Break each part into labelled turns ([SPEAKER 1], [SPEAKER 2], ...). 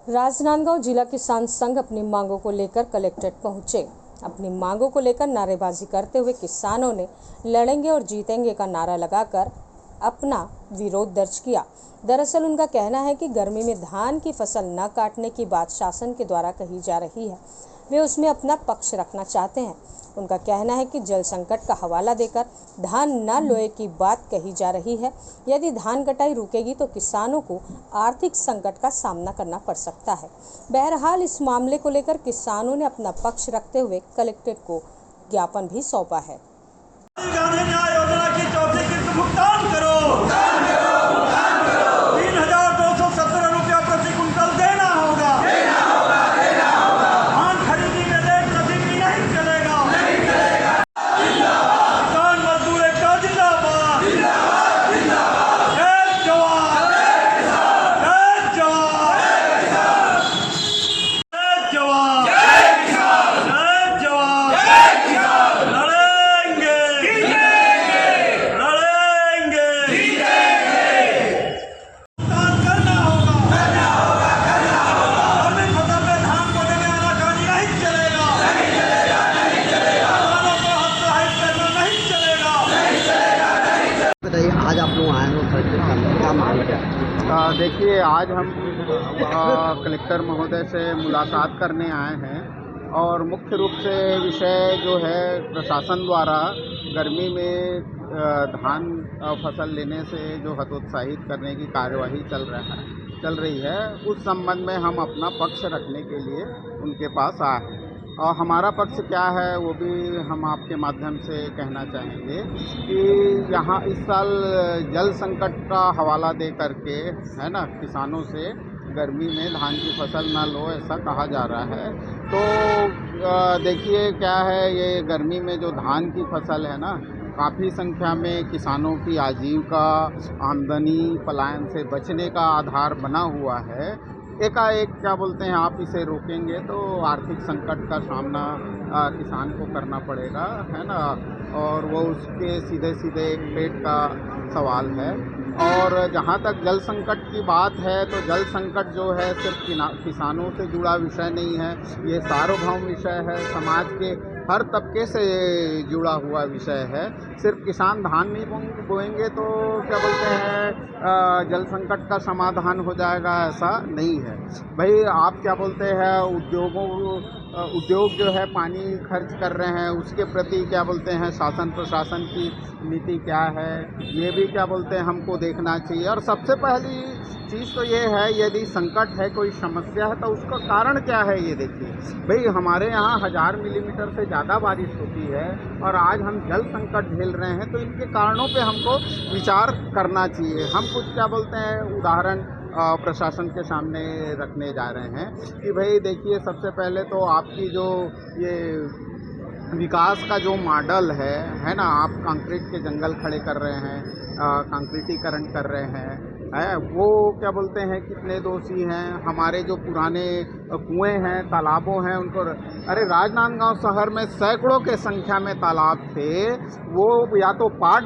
[SPEAKER 1] राजनांदगांव जिला किसान संघ अपनी मांगों को लेकर कलेक्ट्रेट पहुंचे। अपनी मांगों को लेकर नारेबाजी करते हुए किसानों ने लड़ेंगे और जीतेंगे का नारा लगाकर अपना विरोध दर्ज किया। दरअसल उनका कहना है कि गर्मी में धान की फसल न काटने की बात शासन के द्वारा कही जा रही है, वे उसमें अपना पक्ष रखना चाहते हैं। उनका कहना है कि जल संकट का हवाला देकर धान न लोए की बात कही जा रही है। यदि धान कटाई रुकेगी तो किसानों को आर्थिक संकट का सामना करना पड़ सकता है। बहरहाल इस मामले को लेकर किसानों ने अपना पक्ष रखते हुए कलेक्ट्रेट को ज्ञापन भी सौंपा है।
[SPEAKER 2] योजना की चौथी किस्त भुगतान करो। 3,217 रुपया प्रति कुंटल देना होगा। धान खरीदी में लेट लतीफी नहीं चलेगा। किसान मजदूर एकता जिंदाबाद। जय जवान, जय जवान, जय जवान, जय जवान। लड़ेंगे, लड़ेंगे, भुगतान करना होगा। अपनी फसल में धान को देने आनाकानी नहीं चलेगा। किसानों को हतोत्साहित करना नहीं चलेगा।
[SPEAKER 3] बताइए, आज आप लोग आए हो कलेक्टर का क्या मांग है?
[SPEAKER 4] देखिए, आज हम कलेक्टर महोदय से मुलाकात करने आए हैं और मुख्य रूप से विषय जो है प्रशासन द्वारा गर्मी में धान फसल लेने से जो हतोत्साहित करने की कार्यवाही चल रही है, उस संबंध में हम अपना पक्ष रखने के लिए उनके पास आए हैं। और हमारा पक्ष क्या है वो भी हम आपके माध्यम से कहना चाहेंगे कि यहाँ इस साल जल संकट का हवाला दे करके, है ना, किसानों से गर्मी में धान की फसल ना लो ऐसा कहा जा रहा है। तो देखिए क्या है, ये गर्मी में जो धान की फसल है ना, काफ़ी संख्या में किसानों की आजीविका, आमदनी, पलायन से बचने का आधार बना हुआ है। एकाएक क्या बोलते हैं, आप इसे रोकेंगे तो आर्थिक संकट का सामना किसान को करना पड़ेगा, है ना, और वो उसके सीधे सीधे पेट का सवाल है। और जहाँ तक जल संकट की बात है तो जल संकट जो है सिर्फ किसानों से जुड़ा विषय नहीं है, ये सार्वभौम विषय है, समाज के हर तबके से जुड़ा हुआ विषय है। सिर्फ किसान धान नहीं बोएंगे तो क्या बोलते हैं जल संकट का समाधान हो जाएगा, ऐसा नहीं है भाई। आप क्या बोलते हैं, उद्योग जो है पानी खर्च कर रहे हैं, उसके प्रति क्या बोलते हैं शासन प्रशासन की नीति क्या है, ये भी क्या बोलते हैं हमको देखना चाहिए। और सबसे पहली चीज़ तो ये है, यदि संकट है, कोई समस्या है, तो उसका कारण क्या है ये देखिए भाई। हमारे यहाँ 1000 मिलीमीटर से ज़्यादा बारिश होती है और आज हम जल संकट झेल रहे हैं, तो इनके कारणों पे हमको विचार करना चाहिए। हम कुछ क्या बोलते हैं उदाहरण प्रशासन के सामने रखने जा रहे हैं कि भाई देखिए, सबसे पहले तो आपकी जो ये विकास का जो मॉडल है ना, आप कंक्रीट के जंगल खड़े कर रहे हैं, कंक्रीटीकरण कर रहे हैं, वो क्या बोलते हैं कितने दोषी हैं। हमारे जो पुराने कुएं हैं, तालाबों हैं, उनको अरे राजनांदगांव शहर में सैकड़ों के संख्या में तालाब थे, वो या तो पाट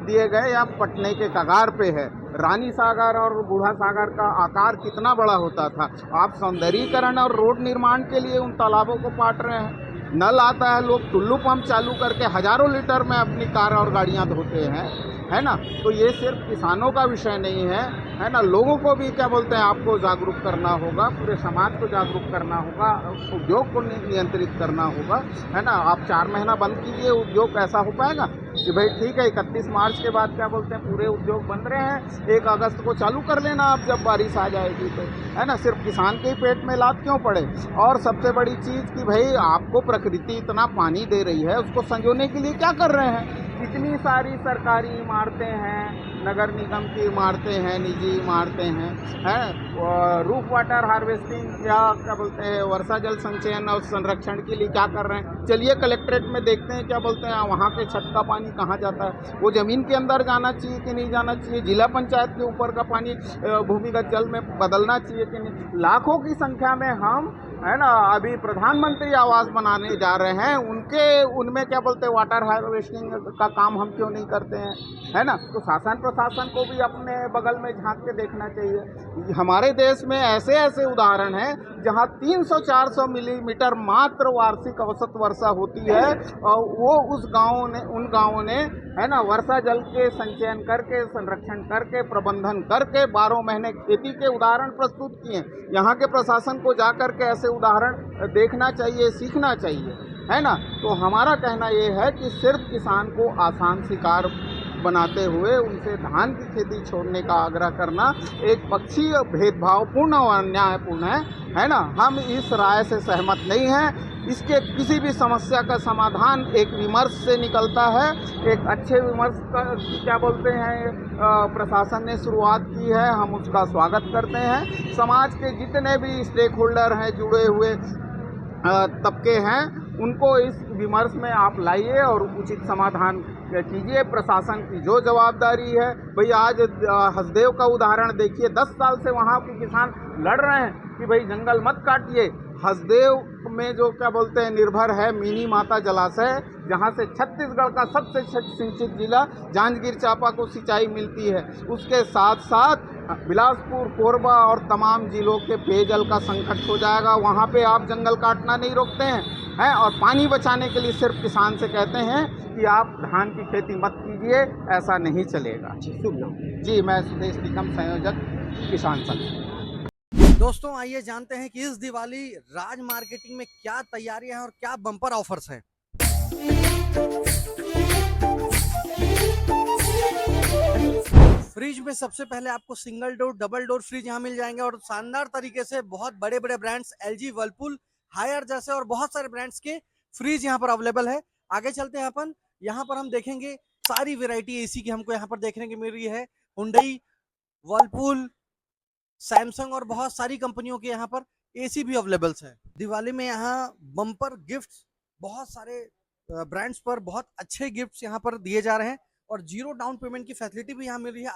[SPEAKER 4] दिए गए या पटने के कगार पे है। रानी सागर और बूढ़ा सागर का आकार कितना बड़ा होता था। आप सौंदर्यीकरण और रोड निर्माण के लिए उन तालाबों को पाट रहे हैं। नल आता है, लोग टुल्लू पंप चालू करके हजारों लीटर में अपनी कार और गाड़ियां धोते हैं, है ना। तो ये सिर्फ किसानों का विषय नहीं है ना, लोगों को भी क्या बोलते हैं आपको जागरूक करना होगा, पूरे समाज को जागरूक करना होगा, उद्योग को नियंत्रित करना होगा, है ना। आप 4 महीना बंद कीजिए, उद्योग कैसा हो पाएगा कि भाई ठीक है 31 मार्च के बाद क्या बोलते हैं पूरे उद्योग बंद रहे हैं, 1 अगस्त को चालू कर लेना आप जब बारिश आ जाएगी तो, है ना। सिर्फ किसान के ही पेट में लात क्यों पड़े। और सबसे बड़ी चीज़ कि भाई आपको प्रकृति इतना पानी दे रही है, उसको संजोने के लिए क्या कर रहे हैं। इतनी सारी सरकारी इमारतें हैं, नगर निगम की इमारतें हैं, निजी इमारतें हैं, रूफ वाटर हार्वेस्टिंग या क्या बोलते हैं वर्षा जल संचयन और संरक्षण के लिए क्या कर रहे हैं। चलिए कलेक्ट्रेट में देखते हैं क्या बोलते हैं वहाँ के छत का पानी कहाँ जाता है, वो ज़मीन के अंदर जाना चाहिए कि नहीं जाना चाहिए, जिला पंचायत के ऊपर का पानी भूमिगत जल में बदलना चाहिए कि नहीं। लाखों की संख्या में हम है ना अभी प्रधानमंत्री आवास बनाने जा रहे हैं, उनमें क्या बोलते हैं वाटर हार्वेस्टिंग का काम हम क्यों नहीं करते हैं, है ना। तो शासन प्रशासन को भी अपने बगल में झांक के देखना चाहिए। हमारे देश में ऐसे ऐसे उदाहरण हैं जहां 300-400 मिलीमीटर मात्र वार्षिक औसत वर्षा होती है और वो उन गांवों ने है ना वर्षा जल के संचयन करके, संरक्षण करके, प्रबंधन करके 12 महीने खेती के उदाहरण प्रस्तुत किए। यहाँ के प्रशासन को जाकर के ऐसे उदाहरण देखना चाहिए, सीखना चाहिए, है ना। तो हमारा कहना ये है कि सिर्फ किसान को आसान शिकार बनाते हुए उनसे धान की खेती छोड़ने का आग्रह करना एक पक्षीय भेदभावपूर्ण और अन्यायपूर्ण है ना। हम इस राय से सहमत नहीं हैं। इसके किसी भी समस्या का समाधान एक विमर्श से निकलता है। एक अच्छे विमर्श का क्या बोलते हैं प्रशासन ने शुरुआत की है, हम उसका स्वागत करते हैं। समाज के जितने भी स्टेक होल्डर हैं, जुड़े हुए तबके हैं, उनको इस विमर्श में आप लाइए और उचित समाधान कीजिए। प्रशासन की जो जवाबदारी है, भाई आज हसदेव का उदाहरण देखिए, 10 साल से वहाँ के किसान लड़ रहे हैं कि भाई जंगल मत काटिए। हसदेव में जो क्या बोलते हैं निर्भर है मिनी माता जलाशय, जहाँ से छत्तीसगढ़ का सबसे सिंचित जिला जांजगीर चांपा को सिंचाई मिलती है। उसके साथ साथ बिलासपुर, कोरबा और तमाम जिलों के पेयजल का संकट हो जाएगा। वहाँ पे आप जंगल काटना नहीं रोकते हैं और पानी बचाने के लिए सिर्फ किसान से कहते हैं कि आप धान की खेती मत कीजिए, ऐसा नहीं चलेगा। जी, मैं सुदेश निकम, संयोजक किसान संघ।
[SPEAKER 5] दोस्तों आइए जानते हैं कि इस दिवाली राज मार्केटिंग में क्या तैयारियां हैं और क्या बम्पर ऑफर्स हैं। फ्रिज में सबसे पहले आपको single door, double door fridge यहाँ मिल जाएंगे और शानदार तरीके से बहुत बड़े बड़े ब्रांड्स LG, वर्लपूल, हायर जैसे और बहुत सारे ब्रांड्स के फ्रिज यहाँ पर अवेलेबल है। आगे चलते हैं अपन, यहाँ पर हम देखेंगे सारी वेराइटी एसी की हमको यहाँ पर देखने की मिल रही है। हुंडई, वर्लपूल, सैमसंग और बहुत सारी कंपनियों के यहाँ पर एसी भी अवेलेबल है। दिवाली में यहाँ बम्पर गिफ्ट बहुत सारे ब्रांड्स पर बहुत अच्छे गिफ्ट्स यहाँ पर दिए जा रहे हैं और 0 डाउन पेमेंट की फैसिलिटी भी यहाँ मिल रही है।